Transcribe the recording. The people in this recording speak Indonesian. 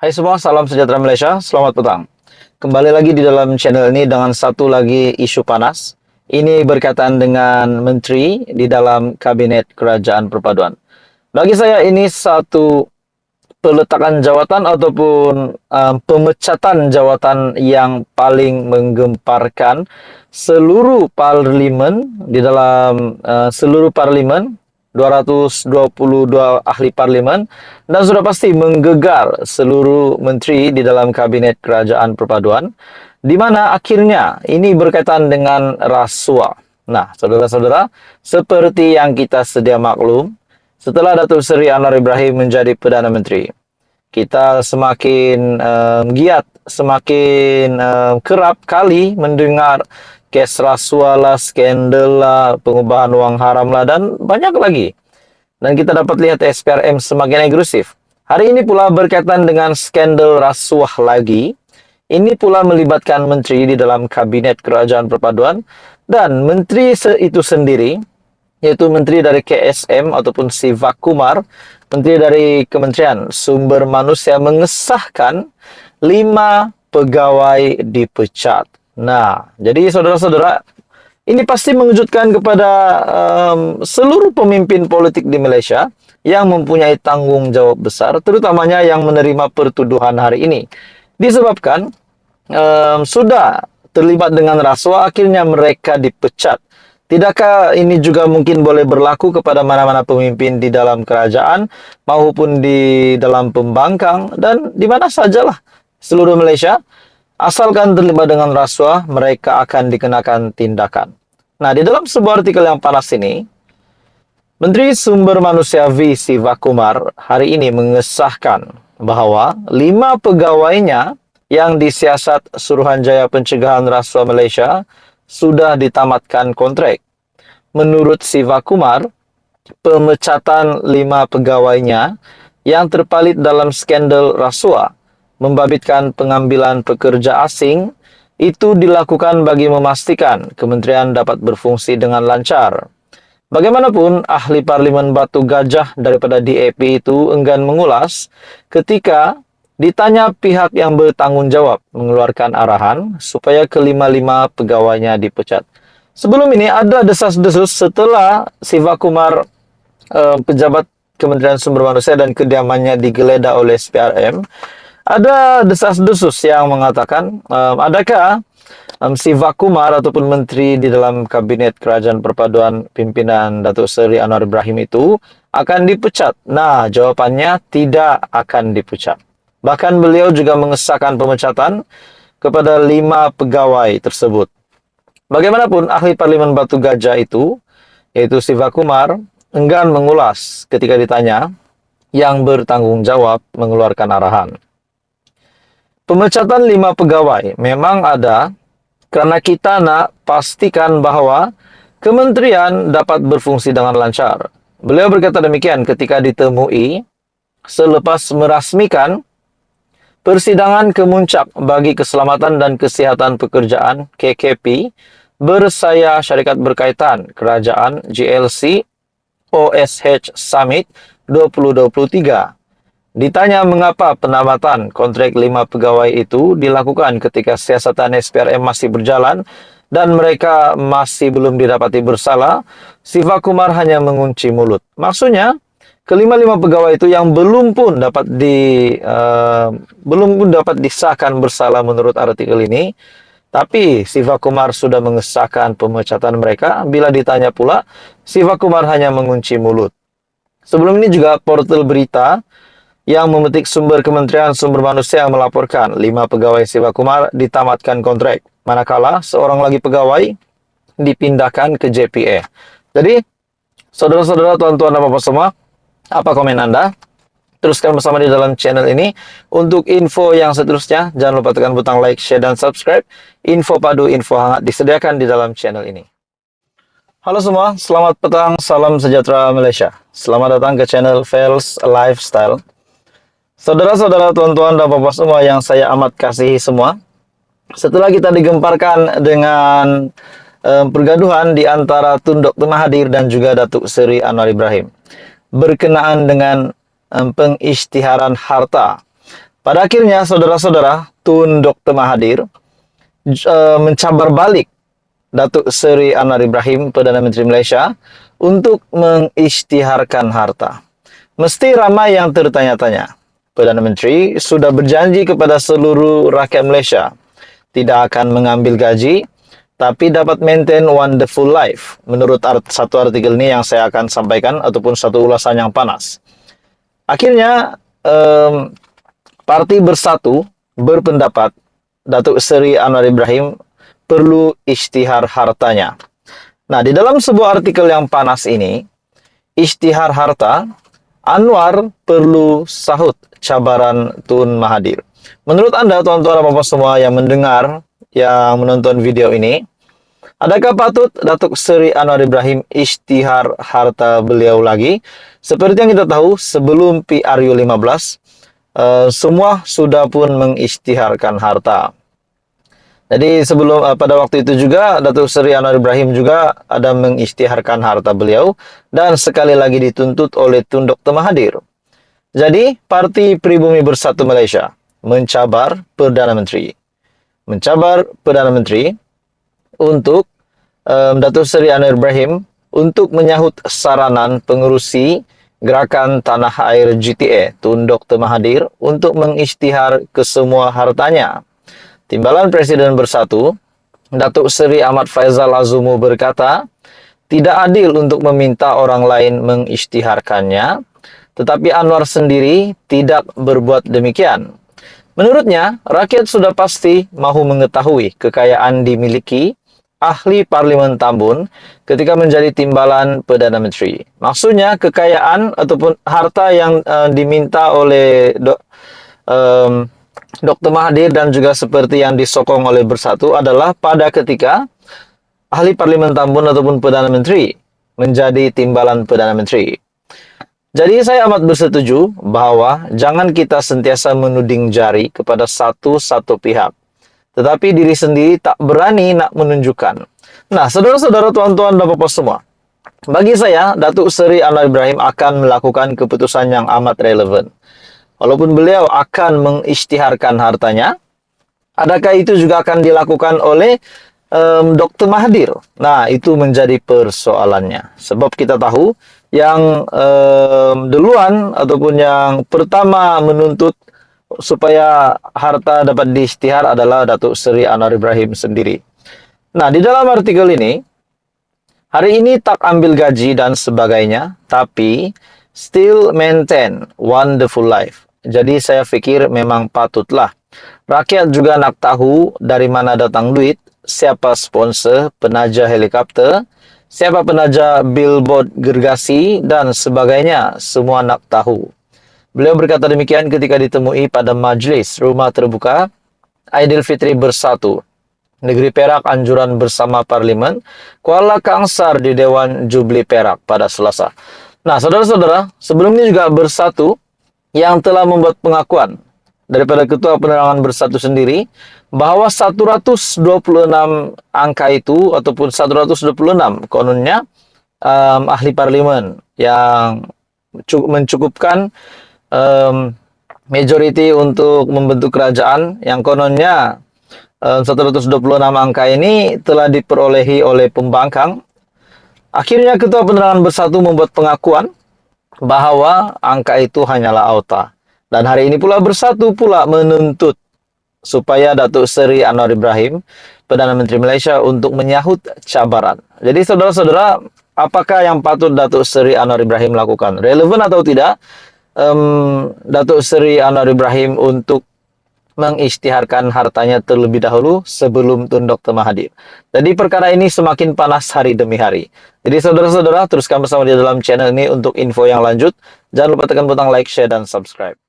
Hai semua, salam sejahtera Malaysia. Selamat petang. Kembali lagi di dalam channel ini dengan satu lagi isu panas. Ini berkaitan dengan menteri di dalam Kabinet Kerajaan Perpaduan. Bagi saya ini satu peletakan jawatan ataupun pemecatan jawatan yang paling menggemparkan seluruh parlimen di dalam seluruh parlimen 222 ahli parlimen dan sudah pasti menggegar seluruh menteri di dalam Kabinet Kerajaan Perpaduan di mana akhirnya ini berkaitan dengan rasuah. Nah, saudara-saudara, seperti yang kita sedia maklum, setelah Datuk Seri Anwar Ibrahim menjadi Perdana Menteri, kita semakin giat, semakin kerap kali mendengar kes rasuah lah, skandal lah, pengubahan wang haram lah, dan banyak lagi. Dan kita dapat lihat SPRM semakin agresif. Hari ini pula berkaitan dengan skandal rasuah lagi. Ini pula melibatkan menteri di dalam Kabinet Kerajaan Perpaduan, dan menteri itu sendiri, yaitu menteri dari KSM ataupun Siva Kumar, menteri dari Kementerian Sumber Manusia, mengesahkan 5 pegawai dipecat. Nah, jadi saudara-saudara, ini pasti mengejutkan kepada seluruh pemimpin politik di Malaysia yang mempunyai tanggung jawab besar, terutamanya yang menerima pertuduhan hari ini. Disebabkan sudah terlibat dengan rasuah, akhirnya mereka dipecat. Tidakkah ini juga mungkin boleh berlaku kepada mana-mana pemimpin di dalam kerajaan maupun di dalam pembangkang dan di mana sajalah seluruh Malaysia? Asalkan terlibat dengan rasuah, mereka akan dikenakan tindakan. Nah, di dalam sebuah artikel yang panas ini, Menteri Sumber Manusia V. Siva Kumar hari ini mengesahkan bahwa 5 pegawainya yang disiasat Suruhanjaya Pencegahan Rasuah Malaysia sudah ditamatkan kontrak. Menurut Siva Kumar, pemecatan 5 pegawainya yang terpalit dalam skandal rasuah membabitkan pengambilan pekerja asing itu dilakukan bagi memastikan kementerian dapat berfungsi dengan lancar. Bagaimanapun, ahli Parlimen Batu Gajah daripada DAP itu enggan mengulas ketika ditanya pihak yang bertanggung jawab mengeluarkan arahan supaya kelima-lima pegawainya dipecat. Sebelum ini ada desas-desus setelah Siva Kumar, pejabat Kementerian Sumber Manusia dan kediamannya digeledah oleh SPRM, ada desas-desus yang mengatakan, adakah Siva Kumar ataupun menteri di dalam Kabinet Kerajaan Perpaduan pimpinan Datuk Seri Anwar Ibrahim itu akan dipecat? Nah, jawapannya tidak akan dipecat. Bahkan beliau juga mengesahkan pemecatan kepada 5 pegawai tersebut. Bagaimanapun, ahli Parlimen Batu Gajah itu, yaitu Siva Kumar, enggan mengulas ketika ditanya yang bertanggung jawab mengeluarkan arahan. Pemecatan 5 pegawai memang ada karena kita nak pastikan bahwa kementerian dapat berfungsi dengan lancar. Beliau berkata demikian ketika ditemui selepas merasmikan persidangan kemuncak bagi keselamatan dan kesihatan pekerjaan KKP bersaya syarikat berkaitan kerajaan GLC OSH Summit 2023. Ditanya mengapa penamatan kontrak 5 pegawai itu dilakukan ketika siasatan SPRM masih berjalan dan mereka masih belum didapati bersalah, Siva Kumar hanya mengunci mulut. Maksudnya, kelima-lima pegawai itu yang belum pun dapat disahkan bersalah menurut artikel ini, tapi Siva Kumar sudah mengesahkan pemecatan mereka. Bila ditanya pula, Siva Kumar hanya mengunci mulut. Sebelum ini juga portal berita yang memetik sumber Kementerian Sumber Manusia yang melaporkan 5 pegawai Siva Kumar ditamatkan kontrak, manakala seorang lagi pegawai dipindahkan ke JPA. Jadi, saudara-saudara, tuan-tuan dan bapak semua, apa komen Anda? Teruskan bersama di dalam channel ini. Untuk info yang seterusnya, jangan lupa tekan butang like, share, dan subscribe. Info padu, info hangat disediakan di dalam channel ini. Halo semua, selamat petang, salam sejahtera Malaysia. Selamat datang ke channel Fels Lifestyle. Saudara-saudara, tuan-tuan dan bapak semua yang saya amat kasihi semua, setelah kita digemparkan dengan pergaduhan di antara Tun Dr. Mahathir dan juga Datuk Seri Anwar Ibrahim berkenaan dengan pengisytiharan harta Pada akhirnya, saudara-saudara, Tun Dr. Mahathir mencabar balik Datuk Seri Anwar Ibrahim, Perdana Menteri Malaysia, untuk mengisytiharkan harta. Mesti ramai yang tertanya-tanya. Perdana Menteri sudah berjanji kepada seluruh rakyat Malaysia tidak akan mengambil gaji, tapi dapat maintain wonderful life. Menurut satu artikel ini yang saya akan sampaikan, ataupun satu ulasan yang panas. Akhirnya, Parti Bersatu berpendapat Datuk Seri Anwar Ibrahim perlu isytihar hartanya. Nah, di dalam sebuah artikel yang panas ini, isytihar harta, Anwar perlu sahut cabaran Tun Mahathir. Menurut Anda, tuan-tuan dan bapak semua yang mendengar, yang menonton video ini, adakah patut Datuk Seri Anwar Ibrahim isytihar harta beliau lagi? Seperti yang kita tahu, sebelum PRU 15, semua sudah pun mengisytiharkan harta. Jadi sebelum pada waktu itu juga Datuk Seri Anwar Ibrahim juga ada mengisytiharkan harta beliau dan sekali lagi dituntut oleh Tun Dr. Mahathir. Jadi Parti Pribumi Bersatu Malaysia mencabar Perdana Menteri untuk Datuk Seri Anwar Ibrahim untuk menyahut saranan pengerusi Gerakan Tanah Air GTA Tun Dr. Mahathir untuk mengisytihar kesemua hartanya. Timbalan Presiden Bersatu, Datuk Seri Ahmad Faizal Azumu berkata, tidak adil untuk meminta orang lain mengisytiharkannya, tetapi Anwar sendiri tidak berbuat demikian. Menurutnya, rakyat sudah pasti mahu mengetahui kekayaan dimiliki ahli Parlimen Tambun ketika menjadi timbalan Perdana Menteri. Maksudnya, kekayaan ataupun harta yang diminta oleh Dr. Mahathir dan juga seperti yang disokong oleh Bersatu adalah pada ketika ahli Parlimen Tambun ataupun Perdana Menteri menjadi timbalan Perdana Menteri. Jadi saya amat bersetuju bahwa jangan kita sentiasa menuding jari kepada satu pihak, tetapi diri sendiri tak berani nak menunjukkan. Nah, saudara-saudara, tuan-tuan dan bapak semua, bagi saya, Datuk Seri Anwar Ibrahim akan melakukan keputusan yang amat relevan. Walaupun beliau akan mengisytiharkan hartanya, adakah itu juga akan dilakukan oleh Dr. Mahathir? Nah, itu menjadi persoalannya. Sebab kita tahu yang duluan ataupun yang pertama menuntut supaya harta dapat diisytihar adalah Datuk Seri Anwar Ibrahim sendiri. Nah, di dalam artikel ini, hari ini tak ambil gaji dan sebagainya, tapi still maintain wonderful life. Jadi saya fikir memang patutlah. Rakyat juga nak tahu dari mana datang duit, siapa sponsor penaja helikopter, siapa penaja billboard gergasi, dan sebagainya. Semua nak tahu. Beliau berkata demikian ketika ditemui pada majlis rumah terbuka Aidilfitri Bersatu, Negeri Perak Anjuran Bersama Parlimen, Kuala Kangsar di Dewan Jubli Perak pada Selasa. Nah, saudara-saudara, sebelum ini juga Bersatu yang telah membuat pengakuan daripada Ketua Penerangan Bersatu sendiri bahwa 126 angka itu ataupun 126 kononnya ahli parlimen yang mencukupkan majority untuk membentuk kerajaan, yang kononnya 126 angka ini telah diperolehi oleh pembangkang. Akhirnya Ketua Penerangan Bersatu membuat pengakuan bahwa angka itu hanyalah auta. Dan hari ini pula Bersatu pula menuntut supaya Datuk Seri Anwar Ibrahim, Perdana Menteri Malaysia, untuk menyahut cabaran. Jadi saudara-saudara, apakah yang patut Datuk Seri Anwar Ibrahim lakukan? Relevan atau tidak Datuk Seri Anwar Ibrahim untuk mengisytiharkan hartanya terlebih dahulu sebelum Tun Dr. Mahathir. Jadi perkara ini semakin panas hari demi hari. Jadi saudara-saudara, teruskan bersama di dalam channel ini untuk info yang lanjut. Jangan lupa tekan butang like, share, dan subscribe.